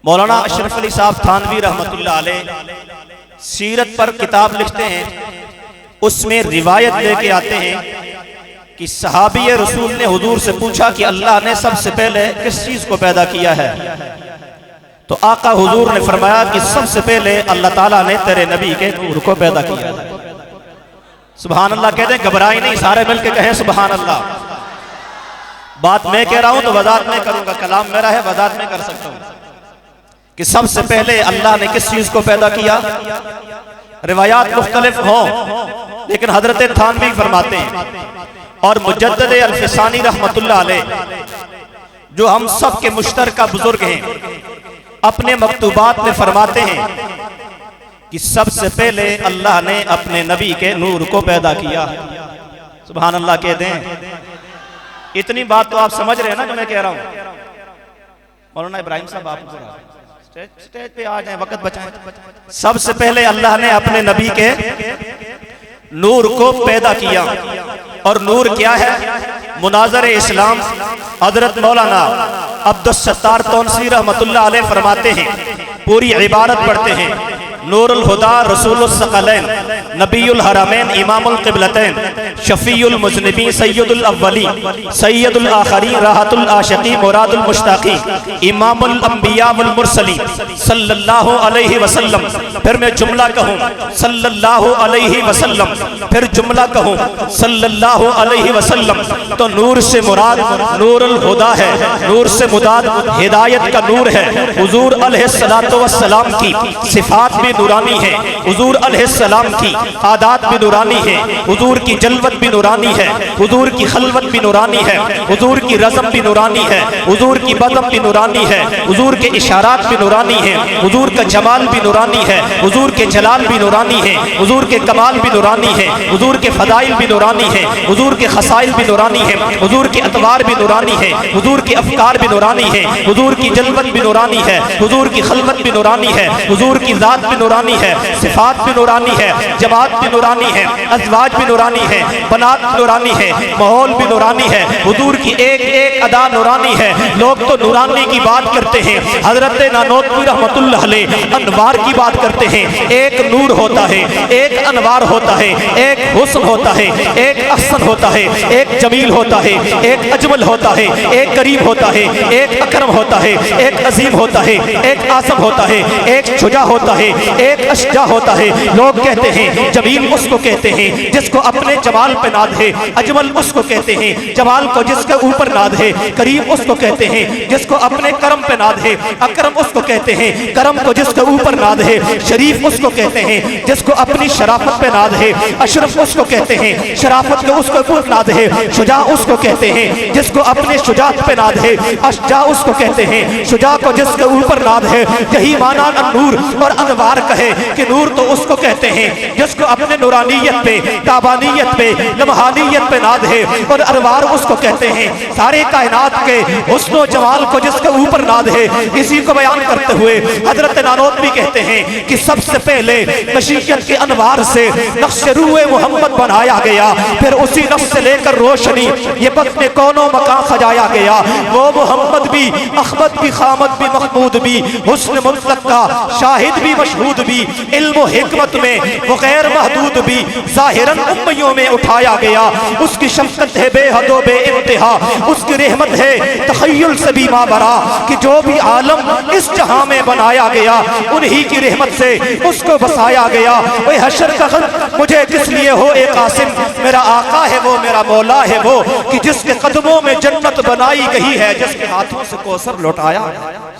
مولانا اشرف علی صاحب تھانوی رحمت اللہ علیہ سیرت پر کتاب لکھتے ہیں، اس میں روایت لے کے آتے ہیں کہ صحابی رسول نے حضور سے پوچھا کہ اللہ نے سب سے پہلے کس چیز کو پیدا کیا ہے؟ تو آقا حضور نے فرمایا کہ سب سے پہلے اللہ تعالیٰ نے تیرے نبی کے نور کو پیدا کیا ہے۔ سبحان اللہ کہتے ہیں، گھبرائیں نہیں، سارے مل کے کہیں سبحان اللہ۔ بات میں کہہ رہا ہوں تو وضاحت میں کروں گا، کلام میرا ہے، وضاحت میں کر سکتا ہوں کہ سب سے پہلے اللہ نے کس چیز کو پیدا کیا۔ روایات مختلف ہوں لیکن حضرت تھانوی فرماتے ہیں، اور مجدد الفسانی رحمت اللہ علیہ جو ہم سب کے مشترکہ بزرگ ہیں، اپنے مکتوبات میں فرماتے ہیں کہ سب سے پہلے اللہ نے اپنے نبی کے نور کو پیدا کیا۔ سبحان اللہ کہتے ہیں۔ اتنی بات تو آپ سمجھ رہے ہیں نا جو میں کہہ رہا ہوں۔ مولانا ابراہیم صاحب آپ سٹیج پہ آ جائیں، وقت بچائیں۔ سب سے پہلے اللہ نے اپنے نبی کے نور کو پیدا کیا، اور نور کیا ہے؟ مناظر اسلام حضرت مولانا عبدالستار تونسی رحمت اللہ علیہ فرماتے ہیں، پوری عبارت پڑھتے ہیں، نور الہدا رسول الثقلین نبی الحرمین امام القبلتین شفیع المذنبین سید الاولین سید الآخرین راحت العاشقین مراد المشتاقین امام الانبیاء والمرسلین صلی اللہ علیہ وسلم۔ پھر میں جملہ کہوں صلی اللہ علیہ وسلم، پھر جملہ کہوں صلی اللہ علیہ وسلم، تو نور سے مراد نور الہدا ہے، نور سے مراد ہدایت کا نور ہے۔ حضور علیہ السلام کی صفات بھی نورانی ہے، حضور علیہ السلام کی عادات بھی نورانی ہے، حضور کی جلوت بھی نورانی ہے، حضور کی خلوت بھی نورانی ہے، حضور کی رزم بھی نورانی ہے، حضور کی بدم بھی نورانی ہے، حضور کے اشارات بھی نورانی ہیں، حضور کا جمال بھی نورانی ہے، حضور کے جلال بھی نورانی ہے، حضور کے کمال بھی نورانی ہے، حضور کے فضائل بھی نورانی ہے، حضور کے خصائل بھی نورانی ہے، حضور کے اطوار بھی نورانی ہے، حضور کے افکار بھی نورانی ہے، حضور کی جلوت بھی نورانی ہے، حضور کی خلوت بھی نورانی ہے، حضور کی ذات بھی نورانی ہے، صفات بھی نورانی ہے، جماعت بھی نورانی ہے، ازواج بھی نورانی ہے، بنات بھی نورانی ہے، ماحول بھی نورانی ہے، حضور کی ایک ایک ادا نورانی ہے۔ لوگ تو نورانی کی بات کرتے ہیں، حضرت نانوتوی رحمت اللہ علیہ انوار کی بات کرتے ہیں۔ ایک نور ہوتا ہے، ایک انوار ہوتا ہے، ایک حسن ہوتا ہے، ایک احسن ہوتا ہے، ایک جمیل ہوتا ہے، ایک اجمل ہوتا ہے، ایک کریم ہوتا ہے، ایک اکرم ہوتا ہے، ایک عظیم ہوتا ہے، ایک اعظم ہوتا ہے، ایک شجاع ہوتا ہے، ایک اشجاع ہوتا ہے۔ لوگ کہتے ہیں جمیل اس کو کہتے ہیں جس کو اپنے جمال پہ ناز ہے، اجمل اس کو کہتے ہیں جمال کو جس کے اوپر ناز ہے، کریم اس کو کہتے ہیں جس کو اپنے کرم پہ ناز ہے، اکرم اس کو کہتے ہیں کرم کو جس کے اوپر ناز ہے، شریف اس کو کہتے ہیں جس کو اپنی شرافت پہ ناز ہے، اشرف اس کو کہتے ہیں شرافت کو اس کو اوپر ناز ہے، شجاع اس کو کہتے ہیں جس کو اپنے شجاعت پہ ناز ہے، اشجاع اس کو کہتے ہیں شجاع کو جس کے اوپر ناز ہے۔ یہی معنی نور اور انوار کہے کہ نور تو اس کو کہتے ہیں جس کو اپنے نورانیت پہ، تابانیت پہ، لمحانیت پہ ناز ہے، اور انوار اس کو کہتے ہیں سارے کائنات کے حسن و جمال کو جس کے اوپر ناز ہے۔ اسی کو بیان کرتے ہوئے حضرت نانوتوی کہتے ہیں کہ سب سے پہلے مشیت کے انوار سے نقش روح محمد بنایا گیا، پھر اسی نقش سے لے کر روشنی یہ بطن کونوں مکان سجایا گیا۔ وہ محمد بھی، احمد بھی، خامد بھی، محمود بھی، حسن مطلق کا شاہد بھی، مشہود بھی، علم و حکمت میں وہ غیر محدود بھی، ظاہراً امیوں میں اٹھایا گیا۔ اس کی شفقت ہے بے حد و بے انتہا، اس کی رحمت ہے تخیل سے بھی مابرا، کہ جو بھی عالم اس جہاں میں بنایا گیا انہی کی رحمت سے اس کو بسایا گیا۔ اے حشر کا غم مجھے کس لیے ہو اے قاسم، میرا آقا ہے وہ، میرا مولا ہے وہ، کہ جس کے قدموں میں جنت بنائی گئی ہے، جس کے ہاتھوں سے کوثر لوٹایا۔